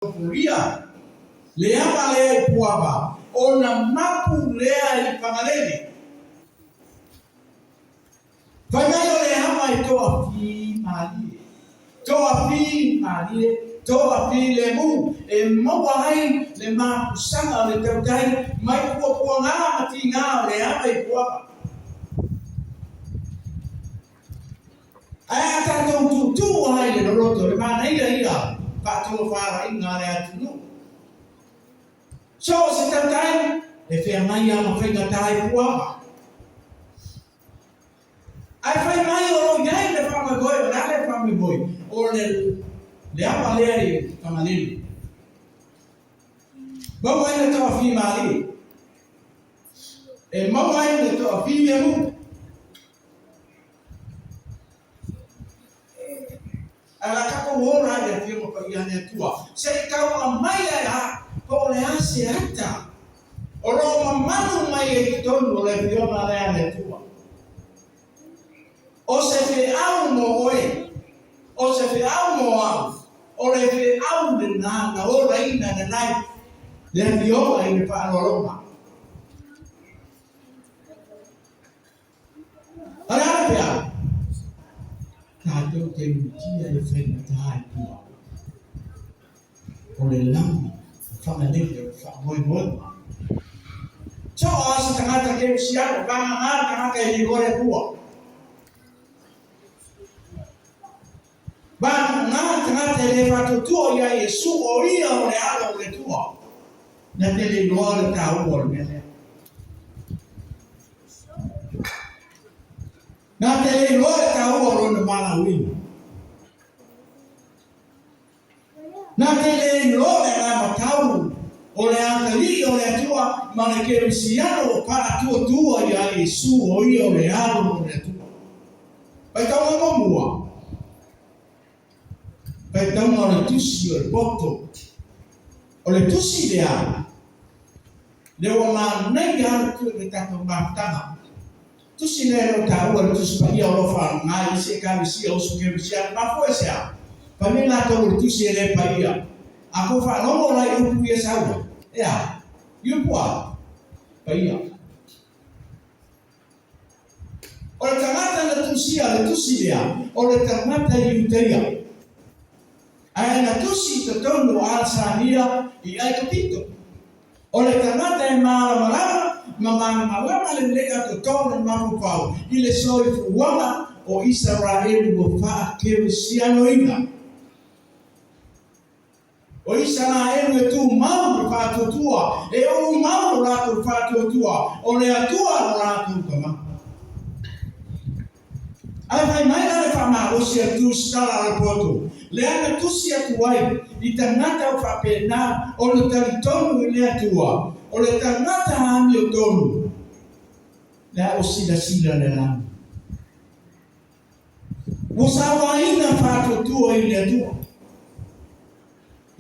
Kuria lea male puaba ona mapu lea ipangalele fanayo lea mai toa fi mali toa fi lemu e mawai le ma sanga le tautai mai puo nga mati nga lea mai puaba aya ta tu hai le roto le mana ira pa to fara inga le atu so se tautai e fea mai ama whainga tai puama. Ai whai mai o iai le whamagoi, o le whamagoi, o le apa lea i whamalili. Mau ai le toa whi maali. E mau ai le toa whi memu. Ala kako hora ai le whima pa iane atua. Se i kau a mai ai ha, po le ase ata. O roma manu mai e tonu o le whioma le ane tua. O se fe au mo oe, o se fe au mo au, o le fe au le nana, o reina na nai, le whioma i le whaaroroma. Arara pia, tātou te utia e whaina tāi pua. O le lamu, whanganeke, whamoimoima. So asa tangata ke usiano, kanga tangata i gore pua. Ba nga tangata le fatu tua ia Yesu o ia o le ala o le tua. Na te le loa le tau o le mele. Na te le loa le tau o le mana winu. Na te le loa le ngama tau o le angali o le tua ma le ke usiano o para tua ia Yesu o ia o le ala o le tua. Pai tau o mua. Pai tau o le tusi o le poto. O le tusi le ala. Le o ma nei ala tu le tato maftanga. Tusi le lo tau o le tusi pa ia o lo wha ngai se ka visi o su ke visi ala. Ma fue se a. Pa me la tau o le tusi le pa ia. Ako wha nomo la i upu ia saua. Ea. Iupu a. Pa ia. O le tangata le tusi le a. O le tangata i uteia. Ai na tusi te tonu a sania i ai kapito. O le tangata e malama malama le lega te tonu mamu pau. I le soi fuanga o Israel o faa kere siano inga. O Israel e tu mamu faa tutua. E o mamu rato faa tutua. O le atua rato kama. Ai vai mai la fama o se tu skala al poto. Le ana tusi atu ai i tangata o whapena o le taritonu i le atua. O le tangata ami o tonu. Le o sila le lana. O sawa ina whatotua i le atua.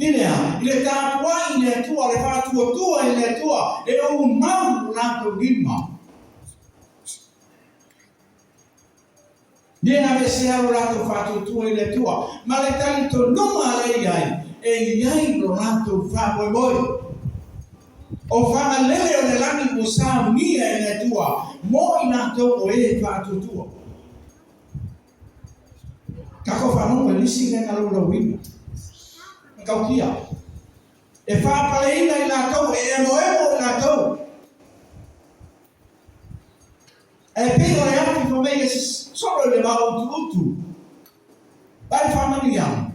I le tāpua i le atua, le whatuatua i le atua. E o mau rato lima. Nena vesea o rato fatu tua i le tua. Ma le talito numa le iai. E iai lo rato fa moi. O fa lele o le lani mo sa mia i le tua. Mo i nato o e fatu tua. Kako fa numa lisi le ngalo la wina. Kau kia. E fa paleina i nato e emo i nato. E pego le ati fo mei solo le mau utu. Bai famiglia.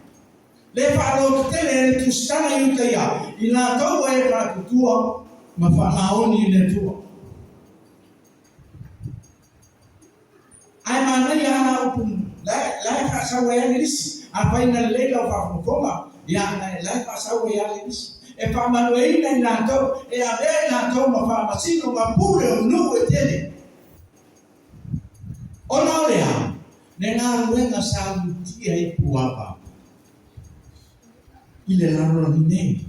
Le fa lo tele le tu stana yuta ya. Ina tau e fa tua ma fa maoni le tua. Ai mana ya na upun. La fa sa we ya lisi. Apa ina le la fa koma. Ya na la fa sa we ya lisi. E fa manuela ina tau e ave na tau ma fa masino ma pure no e tele. Ona lea, nena luenga sa mutia i puapa. Ile laro la minei.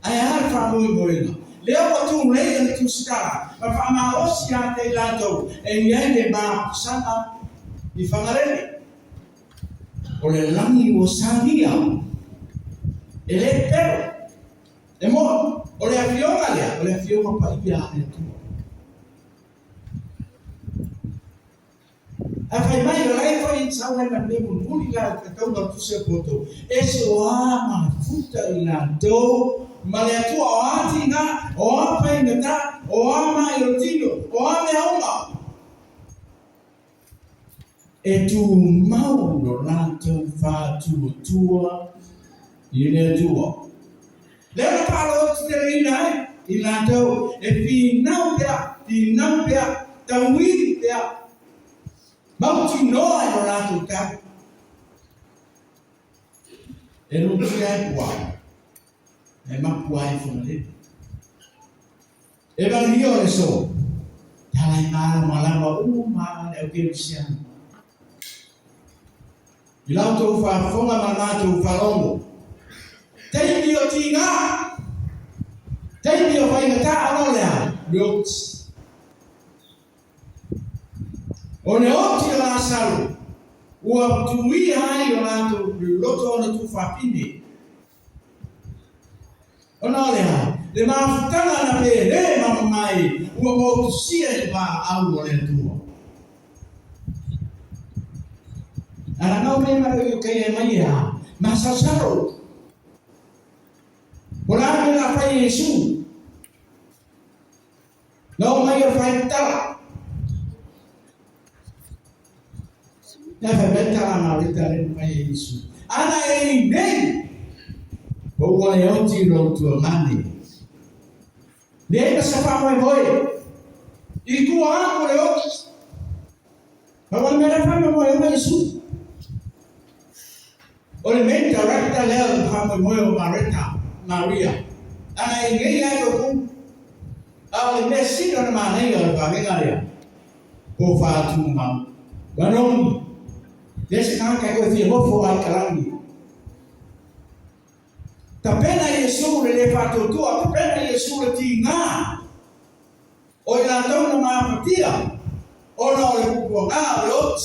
Ai harfa moi moina. Lea watu mleia ni tuskara. Ma wha osi a te lato. E iai le ma sana i whangarele. o le langi o sangia. E le pero. E mo, o le afionga lea, o le afionga pa ia ane tua. A fai mai o lai fai sau na nemu muli la ka na tuse poto. E se o ama futa ina do, ma le atua o ati nga, o apa ingata, o ama i o tino, o ame auma. E tu mau no lanto fa tua i le tua. Le na palo te ina i lanto e finau pea, tawiri pea. Mauti noa no lanto ka. E no tia pua. E mapua i fonale. E valio le so. Talai malama uma e o que siano. I lauto fa fonga manato fa longo. Tei dio tinga. Tei dio fa ingata anolea. Dots. One oti la salu. Ua tui hai o lato loto ona tu fa pini. Onolea. Le mafutana na pe le mama mai. Ua mo sia e va au o le tua. Ana não me maravilha que é manhã, mas sasaro. Olá, me lá faz isso. Não mais faz tal. Na verdade, tá na vida ele faz isso. Ana é bem. O goleão tirou tua mãe. Nega se faz moi. E tu amo eu. Agora me leva para moi isso. Ole menta rakta leo kama moyo mareta Maria. Ana ingei ayo ku. Ole mesi na manai ole pagengaria. Ko fa tu ma. Banom. Desse kan ka ko fi mo fo ai kalangi. Tapena Yesu le fa tu tapena Yesu le tinga. Ole na tona ma fatia. Ona ole ku ga lot.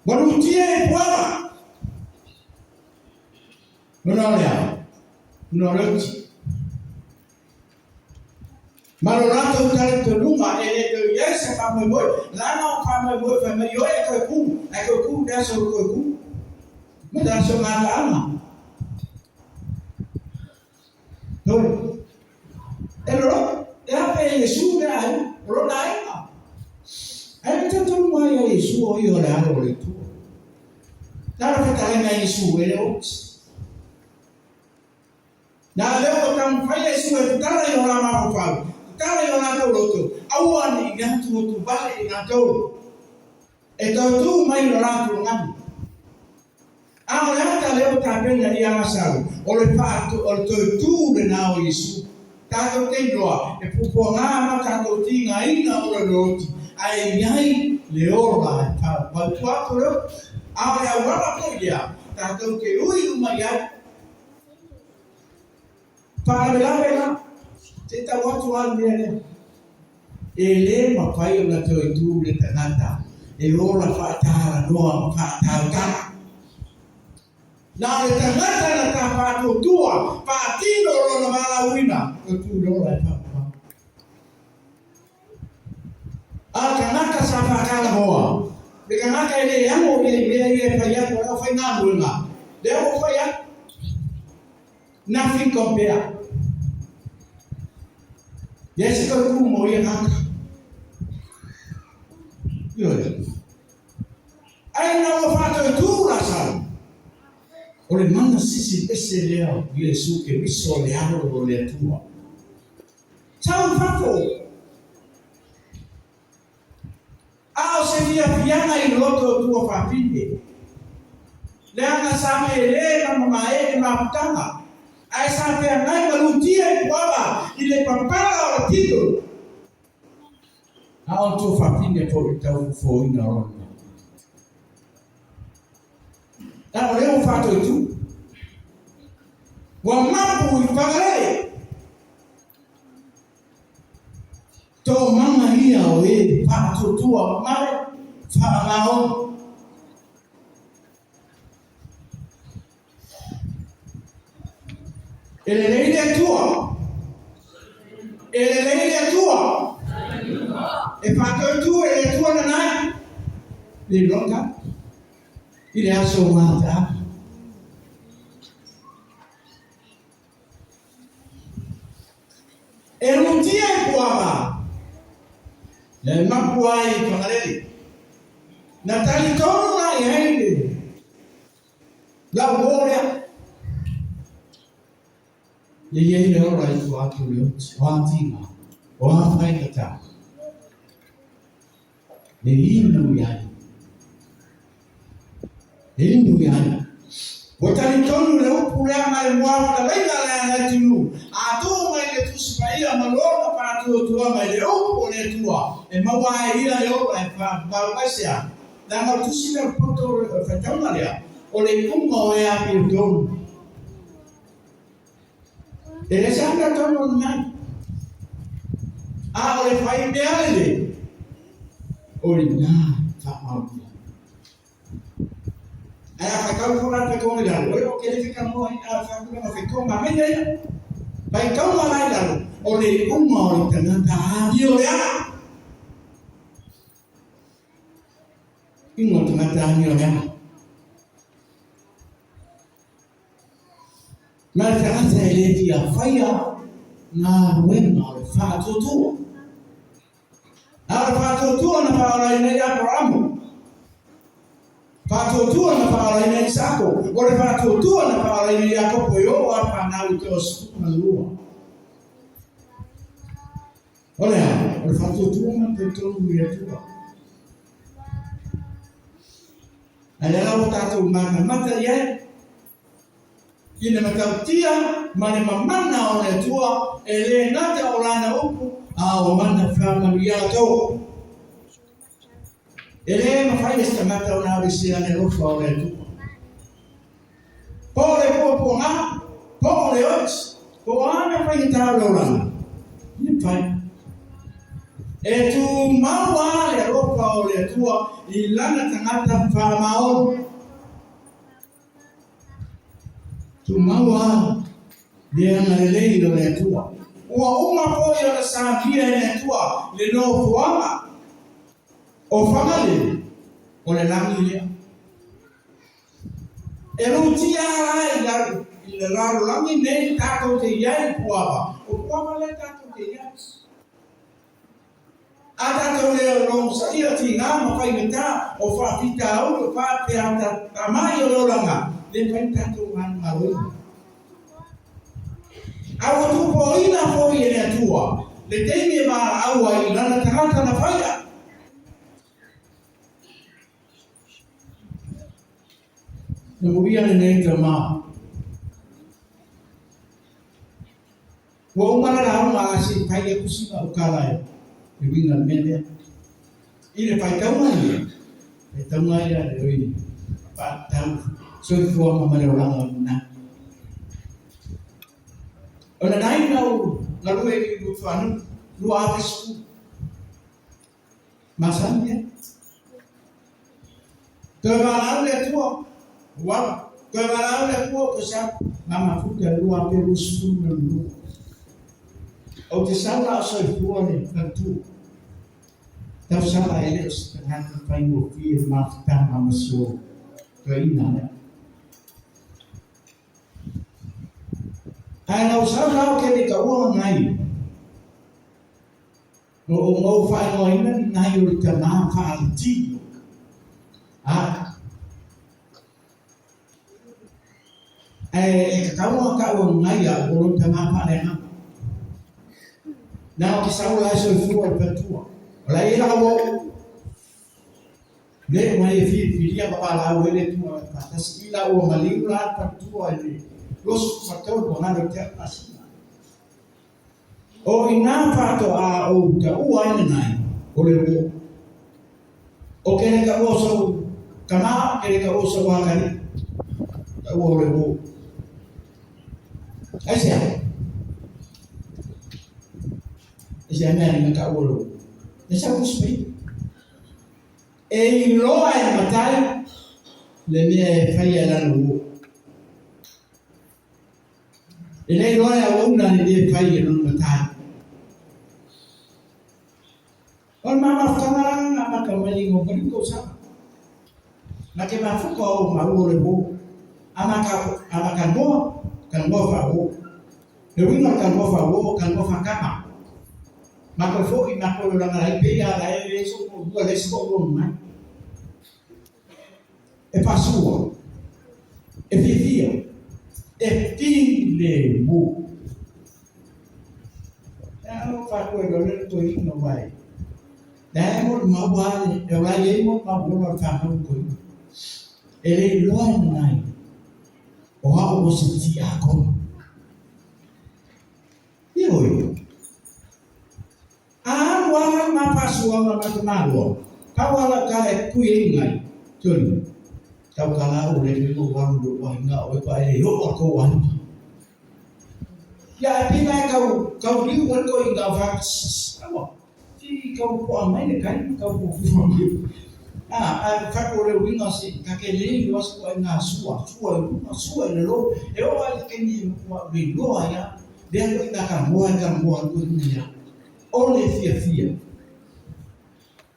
Manutie poa. Non oggi. Ma non ha tolto nulla e le iese fanno voi, l'anno fanno voi, fanno io e qualcuno adesso qualcuno, ma adesso la ama. Dove? E allora, e la fede su, lo dai, no. E tanto mai è il suo, io le amo le tue. Dalla fetta è il suo, e le oggi. Na leo utamfanya siwe tutala yona mafaru. Tutala yona toloto. Awani inatu tubale inato. Eto mai yona tulungamu. Ole hata leo tapenda ya masaru. Ole fatu ole tu le nao Yesu. Tato tendoa e pupo ngama tato tinga ina ole roti. Ai nyai leola ta patuato leo. Ole awala podia. Tato ke ui umaya. Para vela, te ta watu almene. Ele mapai na teu tu le tanata. E ora fata no fata. Na le tanata na ta fatu tua, patino ro na mala wina, tu ro la papa. A kanaka sa fakala hoa. De kanaka ele yango ele fa ya ko fa na mulma. De ko fa ya. Nothing compare. Yes, ikaw kung mo yan ang yun. Ay nawafato ito rasal. Ole manda sisi pese leo Yesu ke miso leano lo le tua. Ciao fato. Ao se via pianga in loto tua famiglia. Leanga sama ele mama ele maputanga. Ai sampai ngai malutia baba ile papala o tito. Ao tu famiglia to tau fo ina ron. Na ole o fato tu. Wa mapu ifagale. To mama ia o e fato tua mare fa mao. Ele tua. Ele tua. E fatto tu e tua non hai. Di longa. Ile asomata. E non ti è qua. Le mapuai tonarelli. Natali torna e hende. La gloria. Le yei ora i tuoi occhi, wantima, wafai kata. Le innu yani. Watali tonu le upula mai wafta lenga la tunu. Atu mai le tusipaia malona para tua mai le upone tua. E mawai ila le ora e fa bawasia. Da ma tusina poto fatamalia. O le kumma e a perdon. E le sanda tono nai. A o le fai beale. O le na fa mautia. Aya fakau fora pe kong dalo. O ke le fika mo a fakau na fika ma me ya. Pai kau ma lai dalo. O le kumma o le tanata dio ya. Ingo tanata dio ya. Ma tanata ele dia faya na wema o fa tutu. Fa tutu na fa ora ine ya Abrahamu. Fa tutu na fa ora ine Isako. O fa tutu na fa ora ine Yakobo yo apa na utos na lua. Olha, o fa tutu na petro ya tua. Ala o tatu mana mata ya. Ina matautia mane mamana o le tua ele nata orana upu a o mana familia to ele mafai estamata ona bisia ne rofa o le tua pole po na pole ots po ana fai talo orana ni fai e tu mawa le rofa o le tua ilana tangata famao Tumawa dia nalelei lo le tua. Ua uma foi ona sabia le tua le no fuama. O famale o le langi le. E rutia ai le raro langi ne tato te yai fuama. O fuama le tato te yai. Ata le ro saia ti ngama fai meta o fa pita o fa pe ata tamai o langa. Le tato man malu. Awa tu po ina po ile tua. Le teme ma awa ina na tangata na faya. Namuia le neta ma. Wa umara la uma asi faya kusima ukala. Ibinga mele. Ile fai taumai. E taumai ya le oi. Pa tau. So fo ma mare oranga na. Ona nai nau lalu e lu fanu lu avisku. Masanya. Kebalau le tua. Wa kebalau le tua kesap mama fuda lu ape lu sunu lu. O te sala so tua le tu. Tau sala ele setengah pai mo fi mafta mamaso. Kaina. Ana usahau ke di kau ngai. Mau fai mo ina nai ul tama fa alti. Kau ngai ya ul tama fa lena. Na kisau la so fu al petua. La ira wo. Le mai fi dia pa la wele tu atas ila wo maliula petua ni. Los fatau bonano te asina. O ina fato a o ta uai nai. O le o. O kene ka oso kama kene ka oso wakari. Ta o le o. Asia. Asia meri ka o lo. Nesa kuspi. E loa e matai le mie fai la lo. Ele loa ya una ni de fai no matai. On mama fana na kamali ngo ko sa. Na ke mafuko ma uole bo. Amaka bo kan bo fa bo. Le winga kan bo fa bo kan bo fa kama. Maka fo ina ko la ngai pe ya la e so ko dua le so ko mai. E pasua. E vivia. E tile bo. Não faz coisa, eu estou indo, não vai. Daí, eu não vale, eu lá ia mo ma vou fazer uma coisa. Ele loa nai. O ao você te agora. E oi. Ah, o ma passo a ma tomado. Kawala kale kuye ngai. Tuli. Kau kala o le ko wan do wa nga o pa ele yo ko wan. Ya pina kau liu wan ko inga fa. Apa? Ti kau ko amai le kan kau ko fu. Fa ko le winga si ka ke le yo ko inga sua le lo. E o al ke ni ko le lo ya. De ko inga ka mo ko ni ya. O le fia.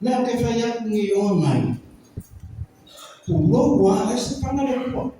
Na ke fa ya ni o mai. Tu lo wa ese panale ko.